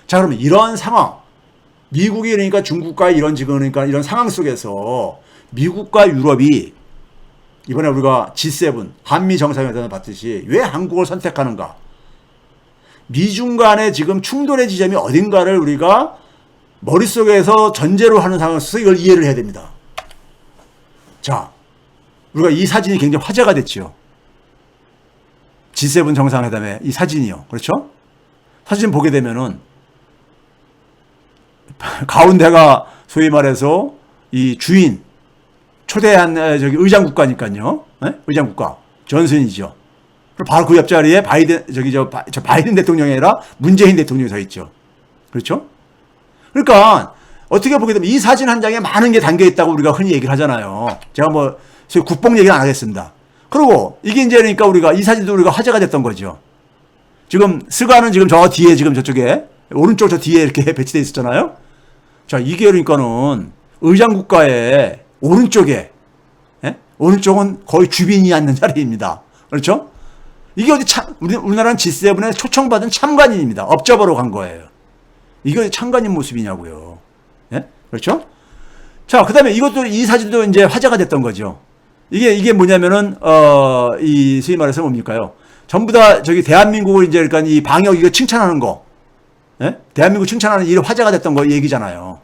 자, 그러면 이런 상황, 미국이 그러니까 중국과 이런 지금 그러니까 이런 상황 속에서 미국과 유럽이 이번에 우리가 G7 한미 정상회담을 봤듯이 왜 한국을 선택하는가? 미중 간의 지금 충돌의 지점이 어딘가를 우리가 머릿속에서 전제로 하는 상황에서 이걸 이해를 해야 됩니다. 자, 우리가 이 사진이 굉장히 화제가 됐죠. G7 정상회담의 이 사진이요. 그렇죠? 사진 보게 되면은 가운데가 소위 말해서 이 주인 초대한 저기 의장 국가니까요. 네? 의장 국가 존슨이죠. 바로 그 옆자리에 바이든 저 바이든 대통령이 아니라 문재인 대통령이 서 있죠. 그렇죠? 그러니까 어떻게 보게 되면 이 사진 한 장에 많은 게 담겨 있다고 우리가 흔히 얘기를 하잖아요. 제가 뭐 소위 국뽕 얘기는 안 하겠습니다. 그리고 이게 이제 그러니까 우리가 이 사진도 우리가 화제가 됐던 거죠. 지금 스가는 지금 저 뒤에 지금 저쪽에 오른쪽 저 뒤에 이렇게 배치되어 있었잖아요. 자, 이게 그러니까는 의장 국가의 오른쪽에, 예? 오른쪽은 거의 주빈이 앉는 자리입니다. 그렇죠? 이게 어디 우리나라는 G7에 초청받은 참관인입니다. 업적으로 간 거예요. 이게 어디 참관인 모습이냐고요. 예? 그렇죠? 자, 그 다음에 이것도, 이 사진도 이제 화제가 됐던 거죠. 이게 뭐냐면은, 이, 소위 말해서 뭡니까요? 전부 다 저기 대한민국을 이제 그러니까 이 방역 이거 칭찬하는 거. 예? 대한민국 칭찬하는 일 화제가 됐던 거 얘기잖아요.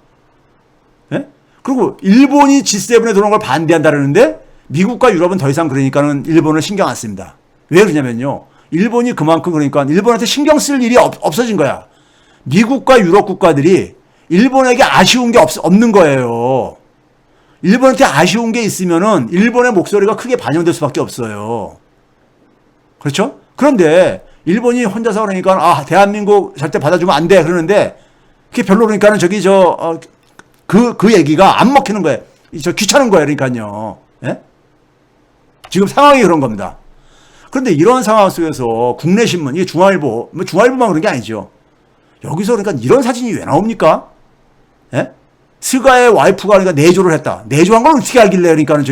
예? 그리고 일본이 G7에 들어온 걸 반대한다는데 미국과 유럽은 더 이상 그러니까는 일본을 신경 안 씁니다. 왜 그러냐면요. 일본이 그만큼 그러니까 일본한테 신경 쓸 일이 없어진 거야. 미국과 유럽 국가들이 일본에게 아쉬운 게 없는 거예요. 일본한테 아쉬운 게 있으면은 일본의 목소리가 크게 반영될 수밖에 없어요. 그렇죠? 그런데 일본이 혼자서 그러니까 아 대한민국 절대 받아주면 안 돼 그러는데 그게 별로 그러니까는 저기 그 얘기가 안 먹히는 거예요. 저 귀찮은 거예요. 그러니까요. 예? 지금 상황이 그런 겁니다. 그런데 이런 상황 속에서 국내 신문, 이게 중앙일보, 뭐 중앙일보만 그런 게 아니죠. 여기서 그러니까 이런 사진이 왜 나옵니까? 예? 스가의 와이프가 그러니까 내조를 했다. 내조한 걸 어떻게 알길래 그러니까는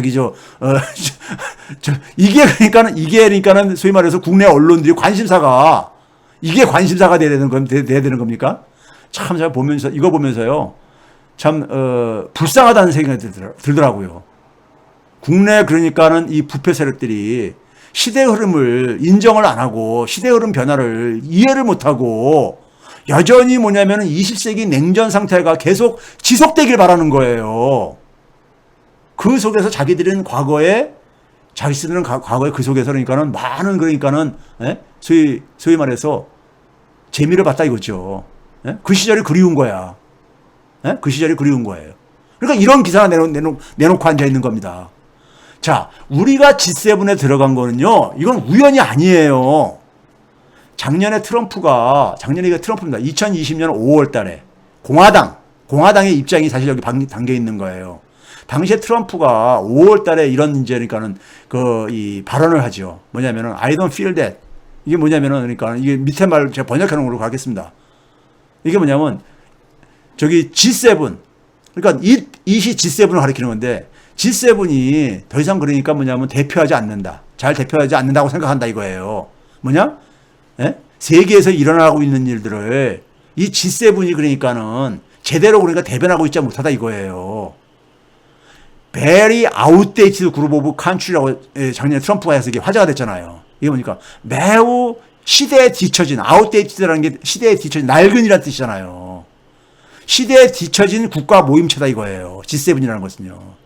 이게 그러니까는 소위 말해서 국내 언론들이 관심사가 이게 관심사가 돼야 되는 겁니까? 참 제가 보면서 이거 보면서요. 참 불쌍하다는 생각이 들더라고요. 국내 그러니까는 이 부패 세력들이 시대 흐름을 인정을 안 하고 시대 흐름 변화를 이해를 못 하고 여전히 뭐냐면은 20세기 냉전 상태가 계속 지속되길 바라는 거예요. 그 속에서 자기들은 과거에 그 속에서 그러니까는 많은 그러니까는 소위 말해서 재미를 봤다 이거죠. 그 시절이 그리운 거야. 그 시절이 그리운 거예요. 그러니까 이런 기사가 내놓고 앉아 있는 겁니다. 자, 우리가 G7에 들어간 거는요, 이건 우연이 아니에요. 작년에 트럼프입니다. 2020년 5월 달에 공화당의 입장이 사실 여기 담겨 있는 거예요. 당시에 트럼프가 5월 달에 이런 이제 그러니까는 이 발언을 하죠. 뭐냐면은 I don't feel that. 이게 뭐냐면은 그러니까 이게 밑에 말 제가 번역해 놓은 걸로 가겠습니다. 이게 뭐냐면 저기 G7 그러니까 이시 G7을 가리키는 건데 G7이 더 이상 그러니까 뭐냐면 대표하지 않는다. 잘 대표하지 않는다고 생각한다 이거예요. 뭐냐? 예? 세계에서 일어나고 있는 일들을 이 G7이 그러니까는 제대로 그러니까 대변하고 있지 못하다 이거예요. Very outdated group of country라고 작년에 트럼프가 해서 이게 화제가 됐잖아요. 이게 뭐니까 매우 시대에 뒤처진 outdated라는 게 시대에 뒤처진 낡은이라는 뜻이잖아요. 시대에 뒤처진 국가 모임체다 이거예요. G7이라는 것은요.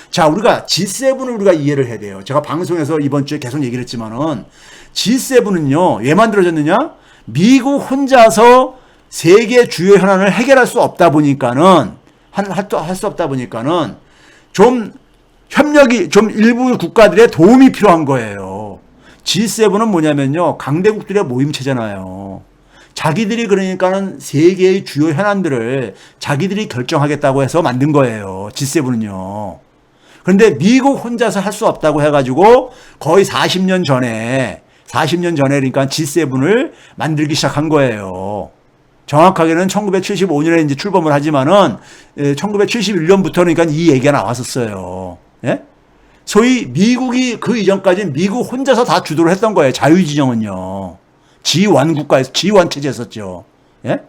자, 우리가 G7을 우리가 이해를 해야 돼요. 제가 방송에서 이번 주에 계속 얘기를 했지만은 G7은요, 왜 만들어졌느냐? 미국 혼자서 세계 주요 현안을 해결할 수 없다 보니까는, 할 수 없다 보니까는 좀 협력이, 좀 일부 국가들의 도움이 필요한 거예요. G7은 뭐냐면요, 강대국들의 모임체잖아요. 자기들이 그러니까는 세계의 주요 현안들을 자기들이 결정하겠다고 해서 만든 거예요. G7은요. 그런데 미국 혼자서 할 수 없다고 해가지고 거의 40년 전에 그러니까 G7을 만들기 시작한 거예요. 정확하게는 1975년에 이제 출범을 하지만은 1971년부터 그러니까 이 얘기가 나왔었어요. 예? 소위 미국이 그 이전까지 미국 혼자서 다 주도를 했던 거예요. 자유진영은요. G1 국가에서 G1 체제였었죠. 예?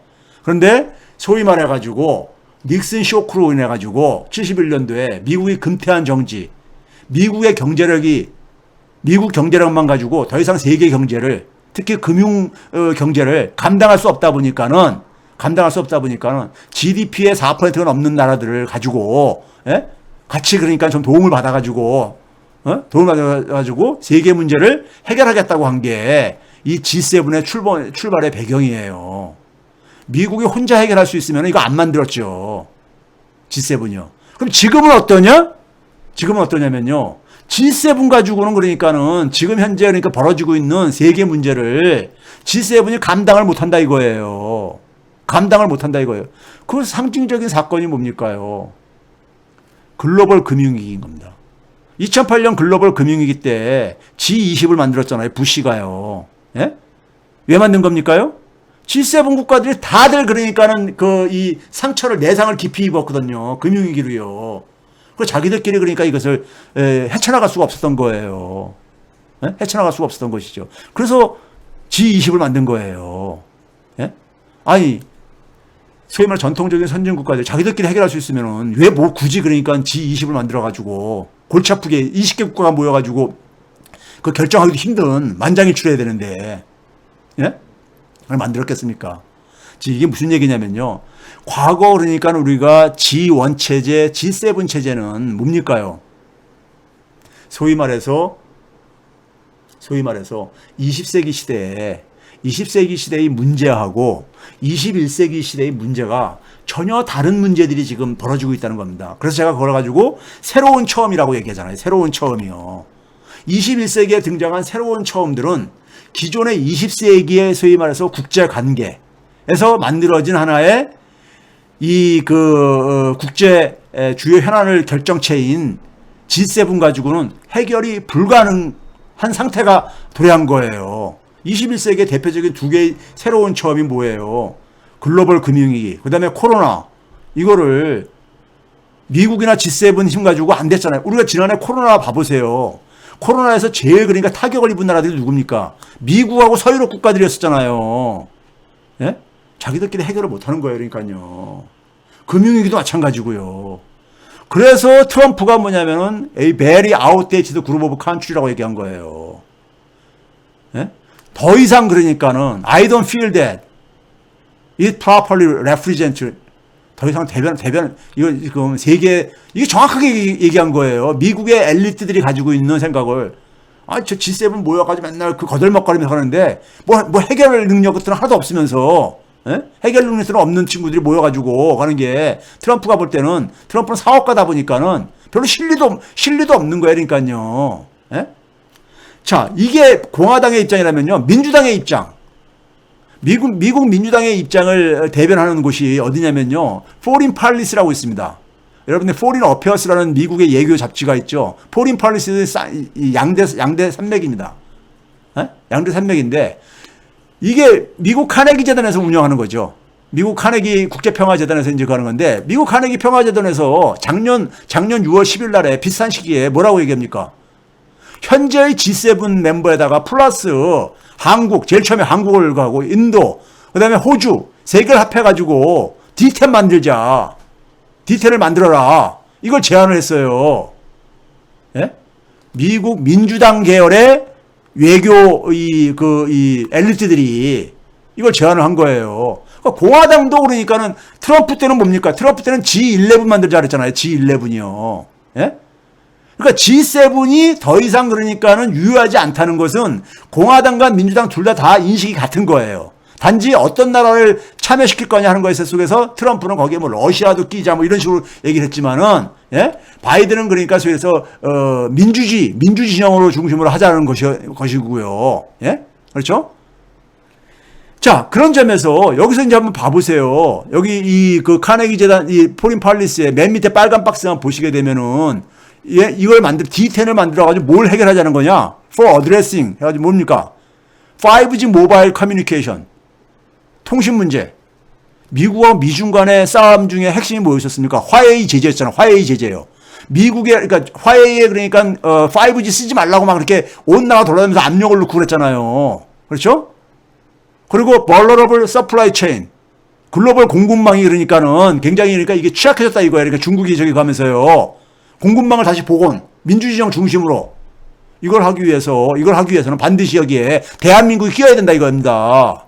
그런데 소위 말해가지고 닉슨 쇼크로 인해가지고 71년도에 미국이 금태한 정지, 미국 경제력만 가지고 더 이상 세계 경제를, 특히 금융 경제를 감당할 수 없다 보니까는 GDP의 4%가 넘는 나라들을 가지고, 예? 같이 그러니까 좀 도움을 받아가지고 세계 문제를 해결하겠다고 한 게 이 G7의 출발의 배경이에요. 미국이 혼자 해결할 수 있으면 이거 안 만들었죠. G7이요. 그럼 지금은 어떠냐면요. G7 가지고는 그러니까는 지금 현재 그러니까 벌어지고 있는 세계 문제를 G7이 감당을 못한다 이거예요. 그 상징적인 사건이 뭡니까요? 글로벌 금융위기인 겁니다. 2008년 글로벌 금융위기 때 G20을 만들었잖아요. 부시가요. 예? 왜 만든 겁니까요? G7 국가들이 다들 그러니까는 이 상처를, 내상을 깊이 입었거든요. 금융위기로요. 그 자기들끼리 그러니까 이것을 헤쳐나갈 수가 없었던 거예요. 예? 헤쳐나갈 수가 없었던 것이죠. 그래서 G20을 만든 거예요. 예? 아니, 소위 말 전통적인 선진 국가들 자기들끼리 해결할 수 있으면은 왜 뭐 굳이 그러니까 G20을 만들어가지고 골치 아프게 20개 국가가 모여가지고 그 결정하기도 힘든 만장일치해야 되는데, 예? 그걸 만들었겠습니까? 이게 무슨 얘기냐면요. 과거 그러니까 우리가 G1 체제, G7 체제는 뭡니까요? 소위 말해서 20세기 시대의 문제하고 21세기 시대의 문제가 전혀 다른 문제들이 지금 벌어지고 있다는 겁니다. 그래서 제가 그걸 가지고 새로운 처음이라고 얘기하잖아요. 새로운 처음이요. 21세기에 등장한 새로운 처음들은 기존의 20세기의 소위 말해서 국제 관계에서 만들어진 하나의 국제 주요 현안을 결정체인 G7 가지고는 해결이 불가능한 상태가 도래한 거예요. 21세기의 대표적인 두 개의 새로운 처음이 뭐예요? 글로벌 금융위기, 그 다음에 코로나. 이거를 미국이나 G7 힘 가지고 안 됐잖아요. 우리가 지난해 코로나 봐보세요. 코로나에서 제일 그러니까 타격을 입은 나라들이 누굽니까? 미국하고 서유럽 국가들이었잖아요. 예? 자기들끼리 해결을 못하는 거예요. 그러니까요. 금융위기도 마찬가지고요. 그래서 트럼프가 뭐냐면은 a very outdated group of country라고 얘기한 거예요. 예? 더 이상 그러니까는 I don't feel that it properly represents, 더 이상 이거 지금 세계, 이게 정확하게 얘기한 거예요. 미국의 엘리트들이 가지고 있는 생각을, 저 G7 모여가지고 맨날 그 거들먹거리면서 하는데, 뭐 해결 능력 같은 거 하나도 없으면서, 예? 해결 능력이 없는 친구들이 모여가지고 가는 게, 트럼프가 볼 때는, 트럼프는 사업가다 보니까는 별로 실리도 없는 거예요. 그러니까요. 예? 자, 이게 공화당의 입장이라면요, 민주당의 입장. 미국 민주당의 입장을 대변하는 곳이 어디냐면요, Foreign Policy라고 있습니다. 여러분들 Foreign Affairs라는 미국의 예교 잡지가 있죠. Foreign Policy는 양대 산맥입니다. 에? 양대 산맥인데 이게 미국 카네기 재단에서 운영하는 거죠. 미국 카네기 국제평화재단에서 이제 가는 건데, 미국 카네기 평화재단에서 작년 6월 10일 날에 비슷한 시기에 뭐라고 얘기합니까? 현재의 G7 멤버에다가 플러스 한국, 제일 처음에 한국을 가고 인도, 그 다음에 호주, 세 개를 합해가지고 D10 만들자. D10을 만들어라. 이걸 제안을 했어요. 예? 미국 민주당 계열의 외교 엘리트들이 이걸 제안을 한 거예요. 그러니까 공화당도 그러니까는 트럼프 때는 뭡니까? 트럼프 때는 G11 만들자 그랬잖아요. G11이요. 예? 그러니까 G7이 더 이상 그러니까는 유효하지 않다는 것은 공화당과 민주당 둘 다 인식이 같은 거예요. 단지 어떤 나라를 참여시킬 거냐 하는 것에 속에서 트럼프는 거기에 뭐 러시아도 끼자 뭐 이런 식으로 얘기를 했지만은, 예? 바이든은 그러니까 그래서 민주주의 진영으로 중심으로 하자는 것이고요. 예? 그렇죠? 자, 그런 점에서 여기서 이제 한번 봐보세요. 여기 카네기 재단 포린 팔리스의 맨 밑에 빨간 박스만 보시게 되면은, 예, 이걸 D10을 만들어가지고 뭘 해결하자는 거냐? For addressing 해가지고 뭡니까? 5G 모바일 커뮤니케이션, 통신 문제. 미국과 미중 간의 싸움 중에 핵심이 뭐였었습니까? 화웨이 제재였잖아요. 화웨이 제재요. 그러니까 화웨이에 그러니까 5G 쓰지 말라고 막 그렇게 온 나라 돌아다니면서 압력을 넣고 그랬잖아요. 그렇죠? 그리고 vulnerable supply chain, 글로벌 공급망이 그러니까는 굉장히 그러니까 이게 취약해졌다 이거예요. 그러니까 중국이 저기 가면서요. 공급망을 다시 복원, 민주주의정 중심으로 이걸 하기 위해서는 반드시 여기에 대한민국이 끼어야 된다 이겁니다.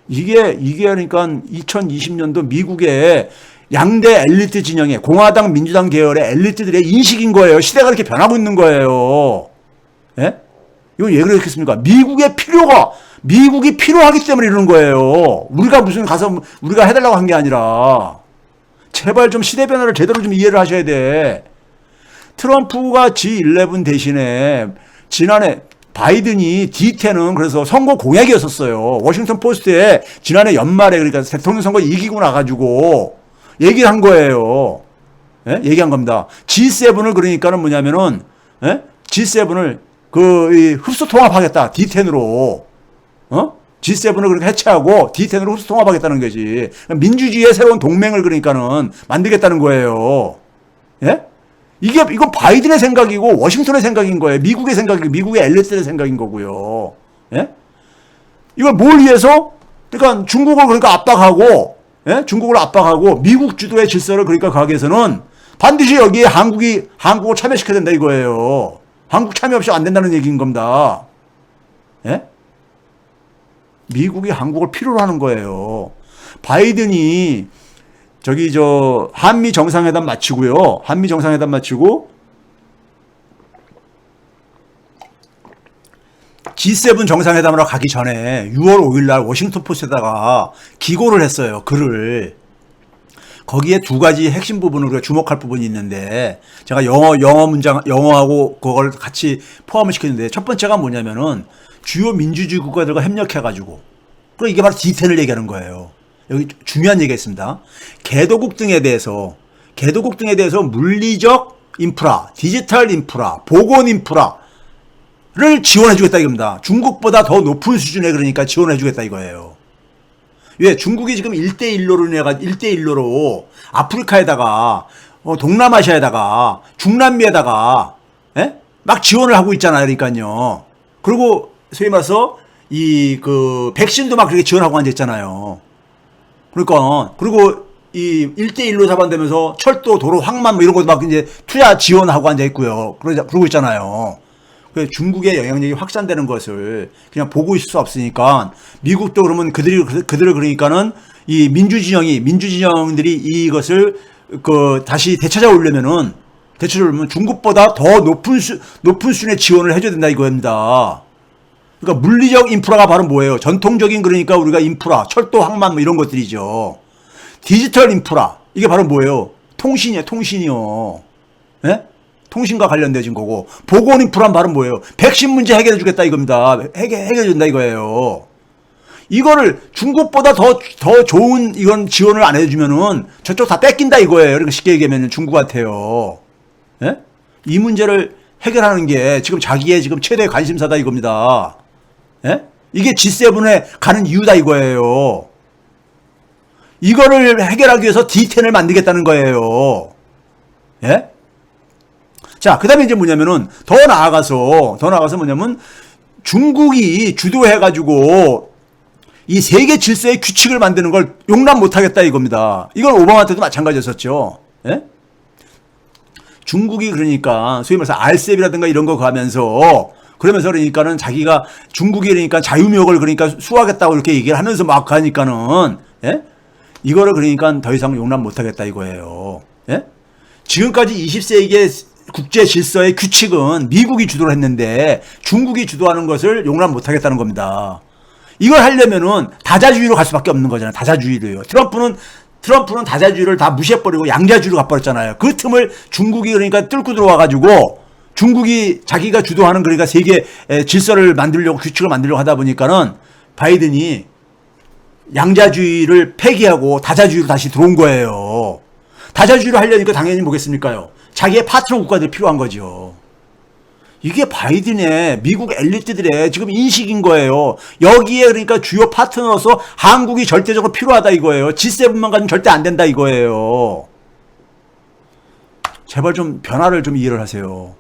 이게 그러니까 2020년도 미국의 양대 엘리트 진영의 공화당, 민주당 계열의 엘리트들의 인식인 거예요. 시대가 이렇게 변하고 있는 거예요. 예? 이건 왜 그렇겠습니까? 미국이 필요하기 때문에 이러는 거예요. 우리가 무슨 가서 우리가 해달라고 한 게 아니라 제발 좀 시대 변화를 제대로 좀 이해를 하셔야 돼. 트럼프가 G11 대신에 지난해 바이든이 D10은 그래서 선거 공약이었었어요. 워싱턴 포스트에 지난해 연말에 그러니까 대통령 선거 이기고 나가지고 얘기를 한 거예요. 예? 얘기한 겁니다. G7을 그러니까는 뭐냐면은 예? G7을 흡수 통합하겠다. D10으로. G7을 그렇게 해체하고 D10으로 흡수 통합하겠다는 거지. 민주주의의 새로운 동맹을 그러니까는 만들겠다는 거예요. 예? 이건 바이든의 생각이고 워싱턴의 생각인 거예요. 미국의 생각이고 미국의 엘리트의 생각인 거고요. 예? 이걸 뭘 위해서? 그러니까 중국을 그러니까 압박하고, 예? 중국을 압박하고 미국 주도의 질서를 그러니까 가기 위해서는 반드시 여기에 한국을 참여시켜야 된다 이거예요. 한국 참여 없이 안 된다는 얘기인 겁니다. 예? 미국이 한국을 필요로 하는 거예요. 바이든이 한미 정상회담 마치고요. 한미 정상회담 마치고 G7 정상회담으로 가기 전에 6월 5일 날 워싱턴 포스트에다가 기고를 했어요. 글을. 거기에 두 가지 핵심 부분을 우리가 주목할 부분이 있는데 제가 영어하고 그걸 같이 포함을 시켰는데 첫 번째가 뭐냐면은 주요 민주주의 국가들과 협력해가지고 그리고 이게 바로 D10을 얘기하는 거예요. 여기 중요한 얘기가 있습니다. 개도국 등에 대해서 물리적 인프라, 디지털 인프라, 보건 인프라를 지원해주겠다 이겁니다. 중국보다 더 높은 수준에 그러니까 지원해주겠다 이거예요. 왜? 중국이 지금 1대1로로 아프리카에다가 동남아시아에다가 중남미에다가 예? 막 지원을 하고 있잖아요. 그러니까요. 그리고 소위 말해서 백신도 막 그렇게 지원하고 앉아있잖아요. 그러니까 그리고 이 1대1로 잡아내면서 철도, 도로, 항만 뭐 이런 것도 막 이제 투자 지원하고 앉아있고요. 그러고 있잖아요. 그래서 중국의 영향력이 확산되는 것을 그냥 보고 있을 수 없으니까 미국도 그러면 그들을 그러니까는 이 민주진영들이 이것을 다시 되찾아오려면 중국보다 더 높은 수준의 지원을 해줘야 된다 이거입니다. 그러니까 물리적 인프라가 바로 뭐예요? 전통적인 그러니까 우리가 인프라, 철도, 항만 뭐 이런 것들이죠. 디지털 인프라 이게 바로 뭐예요? 통신이요. 예? 통신과 관련된 거고 보건 인프라는 바로 뭐예요? 백신 문제 해결해 주겠다 이겁니다. 해결해 준다 이거예요. 이거를 중국보다 더 좋은 이건 지원을 안 해주면은 저쪽 다 뺏긴다 이거예요. 그러니까 쉽게 얘기하면 중국한테요. 예? 이 문제를 해결하는 게 지금 자기의 지금 최대 관심사다 이겁니다. 예? 이게 G7에 가는 이유다 이거예요. 이거를 해결하기 위해서 D10을 만들겠다는 거예요. 예? 자, 그 다음에 이제 뭐냐면은 더 나아가서 뭐냐면 중국이 주도해가지고 이 세계 질서의 규칙을 만드는 걸 용납 못하겠다 이겁니다. 이건 오바마 때도 마찬가지였었죠. 예? 중국이 그러니까 소위 말해서 RCEP이라든가 이런 거 가면서 그러면서 그러니까는 자기가 중국이 그러니까 자유무역을 그러니까 수호하겠다고 이렇게 얘기를 하면서 막 하니까는 예? 이거를 그러니까 더 이상 용납 못하겠다 이거예요. 예? 지금까지 20세기의 국제 질서의 규칙은 미국이 주도를 했는데 중국이 주도하는 것을 용납 못하겠다는 겁니다. 이걸 하려면은 다자주의로 갈 수밖에 없는 거잖아요. 다자주의로요. 트럼프는 다자주의를 다 무시해버리고 양자주의로 가버렸잖아요. 그 틈을 중국이 그러니까 뚫고 들어와가지고 중국이 자기가 주도하는 그러니까 세계 질서를 만들려고 규칙을 만들려고 하다 보니까는 바이든이 양자주의를 폐기하고 다자주의로 다시 들어온 거예요. 다자주의로 하려니까 당연히 뭐겠습니까요? 자기의 파트너 국가들이 필요한 거죠. 이게 바이든의 미국 엘리트들의 지금 인식인 거예요. 여기에 그러니까 주요 파트너로서 한국이 절대적으로 필요하다 이거예요. G7만 가지면 절대 안 된다 이거예요. 제발 좀 변화를 좀 이해를 하세요.